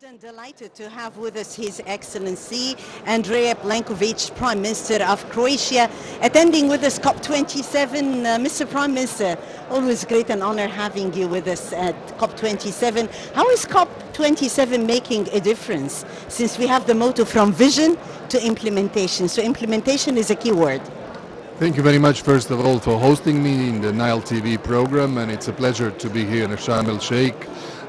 And delighted to have with us His Excellency Andrej Plankovic, Prime Minister of Croatia, attending with us COP27. Mr. Prime Minister, always great and honor having you with us at COP27. How is COP27 making a difference, since we have the motto from vision to implementation? So implementation is a key word. Thank you very much, first of all, for hosting me in the Nile TV program, and it's a pleasure to be here in Sharm el-Sheikh.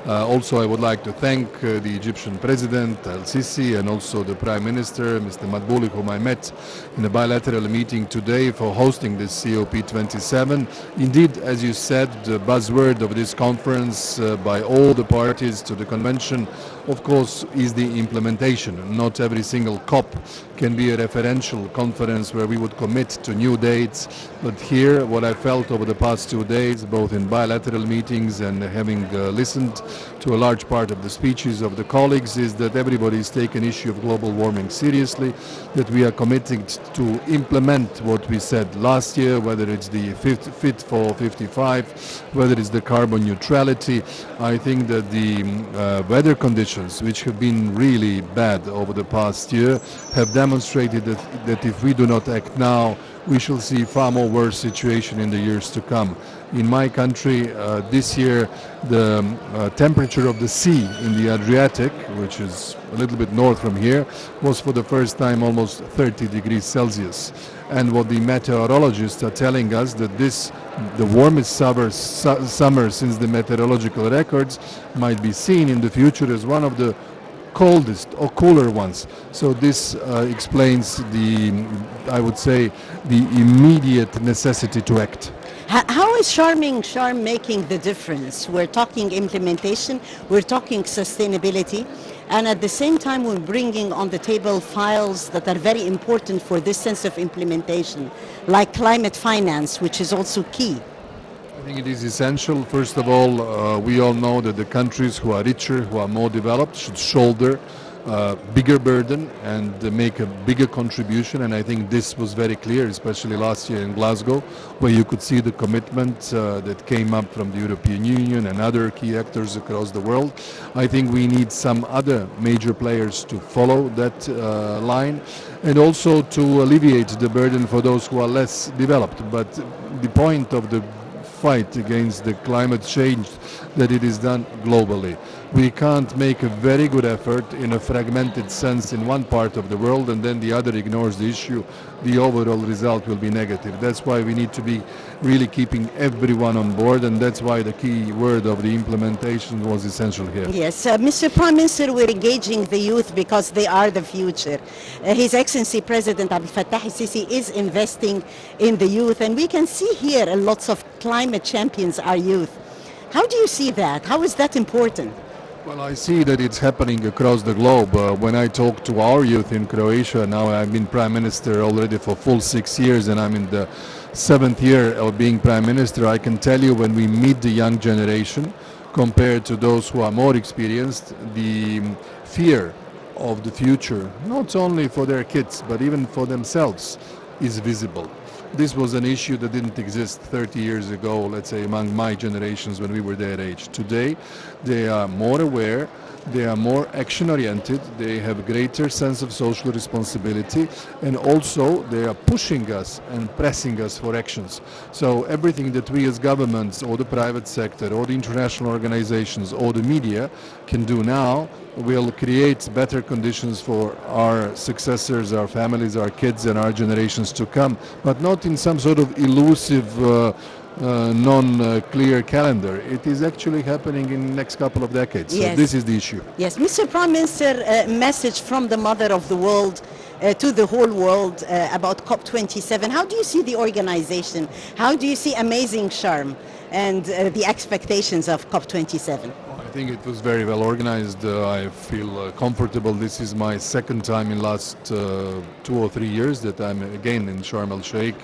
Also, I would like to thank the Egyptian President Al-Sisi and also the Prime Minister, Mr. Madbouli, whom I met in a bilateral meeting today, for hosting this COP27. Indeed, as you said, the buzzword of this conference by all the parties to the convention, of course, is the implementation. Not every single COP can be a referential conference where we would commit to new dates, but here what I felt over the past 2 days, both in bilateral meetings and having listened to a large part of the speeches of the colleagues, is that everybody is taking issue of global warming seriously, that we are committed to implement what we said last year, whether it's the Fit for 55, whether it's the carbon neutrality. I think that the weather conditions, which have been really bad over the past year, have demonstrated that if we do not act now, we shall see far more worse situation in the years to come. In my country, this year, the temperature of the sea in the Adriatic, which is a little bit north from here, was for the first time almost 30 degrees Celsius. And what the meteorologists are telling us, that this, the warmest summer since the meteorological records, might be seen in the future as one of the coldest or cooler ones. So this explains the, I would say, the immediate necessity to act. How is Sharm making the difference? We're talking implementation, we're talking sustainability, and at the same time we're bringing on the table files that are very important for this sense of implementation, like climate finance, which is also key. I think it is essential. First of all, we all know that the countries who are richer, who are more developed, should shoulder a bigger burden and make a bigger contribution. And I think this was very clear, especially last year in Glasgow, where you could see the commitment that came up from the European Union and other key actors across the world. I think we need some other major players to follow that line, and also to alleviate the burden for those who are less developed. But the point of the fight against the climate change, that it is done globally. We can't make a very good effort in a fragmented sense in one part of the world and then the other ignores the issue. The overall result will be negative. That's why we need to be really keeping everyone on board, and that's why the key word of the implementation was essential here. Yes, Mr. Prime Minister, we're engaging the youth because they are the future. His Excellency President Abdel Fattah al-Sisi is investing in the youth, and we can see here lots of climate champions are youth. How do you see that? How is that important? Well, I see that it's happening across the globe. When I talk to our youth in Croatia, now I've been Prime Minister already for full 6 years and I'm in the 7th year of being Prime Minister, I can tell you when we meet the young generation compared to those who are more experienced, the fear of the future, not only for their kids, but even for themselves, is visible. This was an issue that didn't exist 30 years ago, let's say, among my generations when we were their age. Today, they are more aware, they are more action-oriented, they have a greater sense of social responsibility, and also they are pushing us and pressing us for actions. So everything that we as governments or the private sector or the international organizations or the media can do now will create better conditions for our successors, our families, our kids and our generations to come, but not in some sort of elusive non-clear calendar. It is actually happening in the next couple of decades. Yes. So this is the issue. Yes, Mr. Prime Minister, a message from the mother of the world to the whole world about COP27. How do you see the organization? How do you see amazing Sharm and the expectations of COP27? I think it was very well organized. I feel comfortable. This is my second time in last 2 or 3 years that I'm again in Sharm el-Sheikh,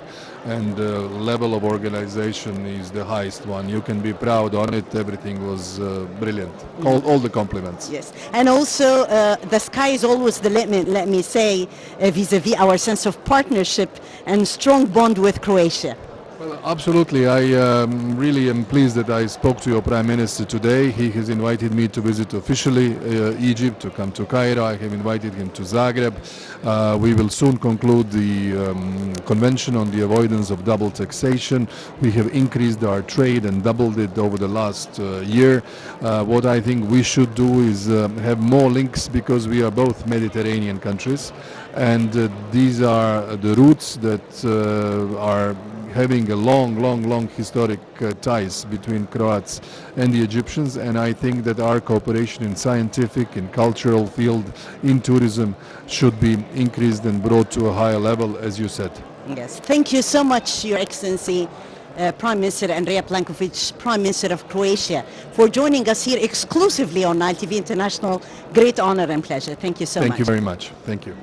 and the level of organization is the highest one. You can be proud on it. Everything was brilliant. All the compliments. Yes, and also the sky is always the limit, let me say, vis-a-vis our sense of partnership and strong bond with Croatia. Well, absolutely. I really am pleased that I spoke to your Prime Minister today. He has invited me to visit officially Egypt, to come to Cairo. I have invited him to Zagreb. We will soon conclude the Convention on the Avoidance of Double Taxation. We have increased our trade and doubled it over the last year. What I think we should do is have more links, because we are both Mediterranean countries, and these are the roots that are having a long historic ties between Croats and the Egyptians, and I think that our cooperation in scientific, in cultural field, in tourism should be increased and brought to a higher level, as you said. Yes, thank you so much, Your Excellency, Prime Minister Andrej Plankovic, Prime Minister of Croatia, for joining us here exclusively on Nile TV International. Great honor and pleasure. Thank you so much. Thank you very much. Thank you.